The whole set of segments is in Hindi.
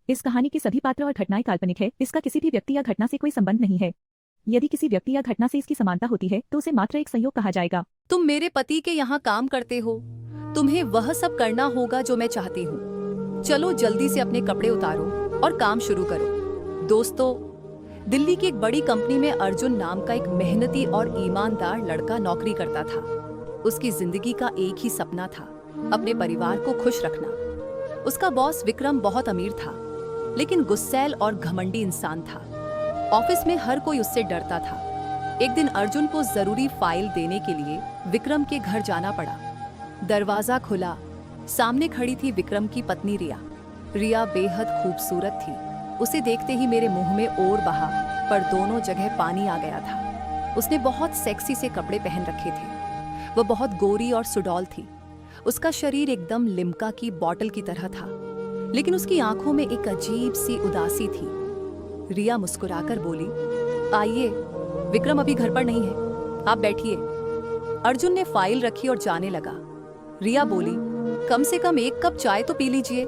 इस कहानी के सभी पात्र और घटनाएं काल्पनिक है। इसका किसी भी व्यक्ति या घटना से कोई संबंध नहीं है। यदि किसी व्यक्ति या घटना से इसकी समानता होती है तो उसे मात्र एक संयोग कहा जाएगा। तुम मेरे पति के यहाँ काम करते हो, तुम्हें वह सब करना होगा जो मैं चाहती हूँ। चलो जल्दी से अपने कपड़े उतारो और काम शुरू करो। दोस्तों, दिल्ली की एक बड़ी कंपनी में अर्जुन नाम का एक मेहनती और ईमानदार लड़का नौकरी करता था। उसकी जिंदगी का एक ही सपना था, अपने परिवार को खुश रखना। उसका बॉस विक्रम बहुत अमीर था, लेकिन गुस्सैल और घमंडी इंसान था। ऑफिस में हर कोई उससे डरता था। एक दिन अर्जुन को जरूरी फाइल देने के लिए विक्रम के घर जाना पड़ा। दरवाजा खुला, सामने खड़ी थी विक्रम की पत्नी रिया। रिया बेहद खूबसूरत थी। उसे देखते ही मेरे मुंह में और बहा, पर दोनों जगह पानी आ गया था। उसने बहुत सेक्सी से कपड़े पहन रखे थे। वह बहुत गोरी और सुडौल थी। उसका शरीर एकदम लिम्का की बोतल की तरह था, लेकिन उसकी आंखों में एक अजीब सी उदासी थी। रिया मुस्कुराकर बोली, आइए, विक्रम अभी घर पर नहीं है, आप बैठिए। अर्जुन ने फाइल रखी और जाने लगा। रिया बोली, कम से कम एक कप चाय तो पी लीजिए।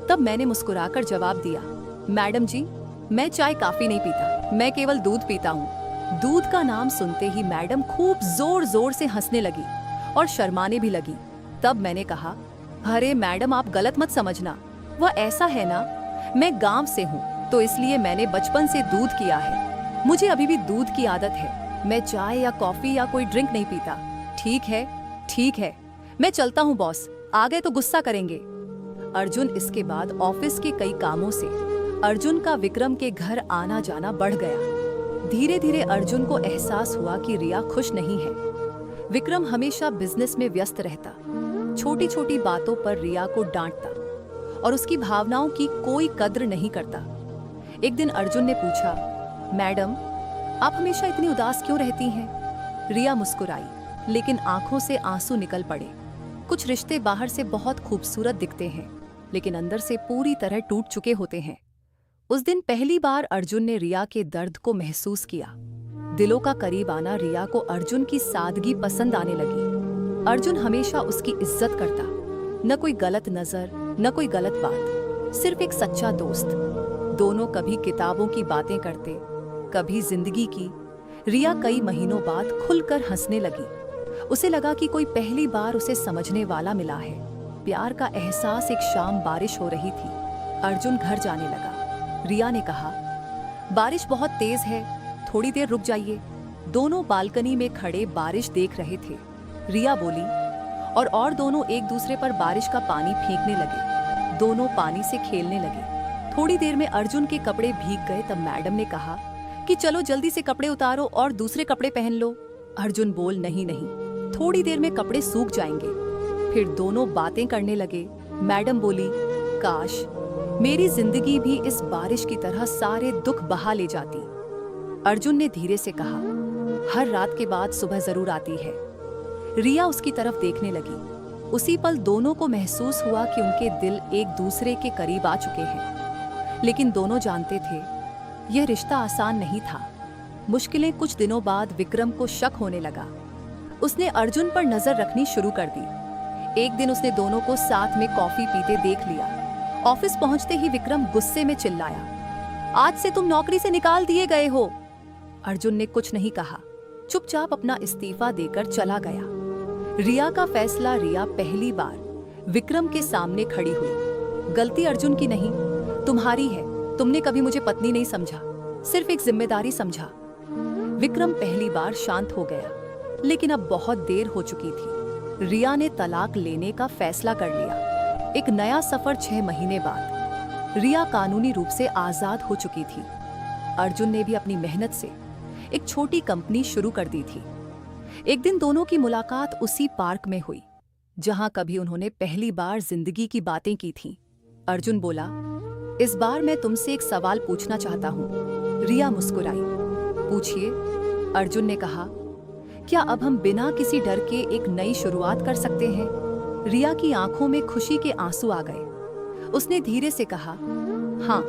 तब मैंने मुस्कुराकर जवाब दिया, मैडम जी, मैं चाय काफी नहीं पीता, मैं केवल दूध पीता हूँ। दूध का नाम सुनते ही मैडम खूब जोर जोर से हंसने लगी और शर्माने भी लगी। तब मैंने कहा, अरे मैडम, आप गलत मत समझना, वह ऐसा है ना, मैं गांव से हूँ तो इसलिए मैंने बचपन से दूध किया है। मुझे अभी भी दूध की आदत है। मैं चाय या कॉफी या कोई ड्रिंक नहीं पीता। ठीक है, मैं चलता हूँ बॉस, आ गए तो गुस्सा करेंगे। अर्जुन इसके बाद ऑफिस के कई कामों से अर्जुन का विक्रम के घर आना जाना बढ़ गया। धीरे धीरे अर्जुन को एहसास हुआ कि रिया खुश नहीं है। विक्रम हमेशा बिजनेस में व्यस्त रहता, छोटी छोटी बातों पर रिया को डांटता और उसकी भावनाओं की कोई कद्र नहीं करता। एक दिन अर्जुन ने पूछा, मैडम, आप हमेशा इतनी उदास क्यों रहती हैं? रिया मुस्कुराई, लेकिन आंखों से आंसू निकल पड़े। कुछ रिश्ते बाहर से बहुत खूबसूरत दिखते हैं, लेकिन अंदर से पूरी तरह टूट चुके होते हैं। उस दिन पहली बार अर्जुन ने रिया के दर्द को महसूस किया। दिलों का करीब आना रिया को अर्जुन की सादगी पसंद आने लगी। अर्जुन हमेशा उसकी इज्जत करता, न कोई गलत नजर, न कोई गलत बात, सिर्फ एक सच्चा दोस्त। दोनों कभी किताबों की बातें करते, कभी जिंदगी की। रिया कई महीनों बाद खुलकर हंसने लगी। उसे लगा कि कोई पहली बार उसे समझने वाला मिला है। प्यार का एहसास एक शाम बारिश हो रही थी। अर्जुन घर जाने लगा। रिया ने कहा, बारिश बहुत तेज है, थोड़ी देर रुक जाइए। दोनों बालकनी में खड़े बारिश देख रहे थे। रिया बोली, और दोनों एक दूसरे पर बारिश का पानी फेंकने लगे। दोनों पानी से खेलने लगे। थोड़ी देर में अर्जुन के कपड़े भीग गए। तब मैडम ने कहा कि चलो जल्दी से कपड़े उतारो और दूसरे कपड़े पहन लो। अर्जुन बोल, नहीं, थोड़ी देर में कपड़े सूख जाएंगे। फिर दोनों बातें करने लगे। मैडम बोली, काश मेरी जिंदगी भी इस बारिश की तरह सारे दुख बहा ले जाती। अर्जुन ने धीरे से कहा, हर रात के बाद सुबह जरूर आती है। रिया उसकी तरफ देखने लगी। उसी पल दोनों को महसूस हुआ कि उनके दिल एक दूसरे के करीब आ चुके हैं। लेकिन दोनों जानते थे, यह रिश्ता आसान नहीं था। मुश्किलें कुछ दिनों बाद विक्रम को शक होने लगा। उसने अर्जुन पर नजर रखनी शुरू कर दी। एक दिन उसने दोनों को साथ में कॉफी पीते देख लिया। ऑफिस पहुंचते ही विक्रम गुस्से में चिल्लाया, आज से तुम नौकरी से निकाल दिए गए हो। अर्जुन ने कुछ नहीं कहा, चुपचाप अपना इस्तीफा देकर चला गया। रिया का फैसला। रिया पहली बार विक्रम के सामने खड़ी हुई। गलती अर्जुन की नहीं, तुम्हारी है। तुमने कभी मुझे पत्नी नहीं समझा, सिर्फ एक जिम्मेदारी समझा। विक्रम पहली बार शांत हो गया, लेकिन अब बहुत देर हो चुकी थी। रिया ने तलाक लेने का फैसला कर लिया। एक नया सफर 6 महीने बाद। रिया कानूनी रूप से आजाद हो चुकी थी। अर्जुन ने भी अपनी मेहनत से एक छोटी कंपनी शुरू कर दी थी। एक दिन दोनों की मुलाकात उसी पार्क में हुई, जहां कभी उन्होंने पहली बार जिंदगी की बातें की थीं। अर्जुन बोला, इस बार मैं तुमसे एक सवाल पूछना चाहता हूँ। रिया मुस्कुराई। पूछिए। अर्जुन ने कहा, क्या अब हम बिना किसी डर के एक नई शुरुआत कर सकते हैं? रिया की आंखों में खुशी के आंसू आ गए। उसने धीरे से कहा, हाँ।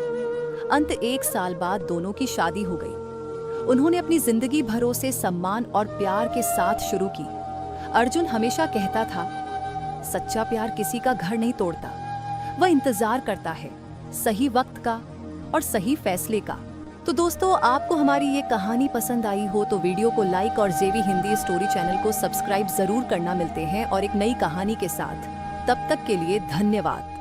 अंत 1 साल बाद दोनों की शादी हो गई। उन्होंने अपनी जिंदगी भरोसे, सम्मान और प्यार के साथ शुरू की। अर्जुन हमेशा कहता था, सच्चा प्यार किसी का घर नहीं तोड़ता, वह इंतजार करता है, सही वक्त का और सही फैसले का। तो दोस्तों, आपको हमारी ये कहानी पसंद आई हो तो वीडियो को लाइक और जेवी हिंदी स्टोरी चैनल को सब्सक्राइब जरूर करना। मिलते हैं और एक नई कहानी के साथ। तब तक के लिए धन्यवाद।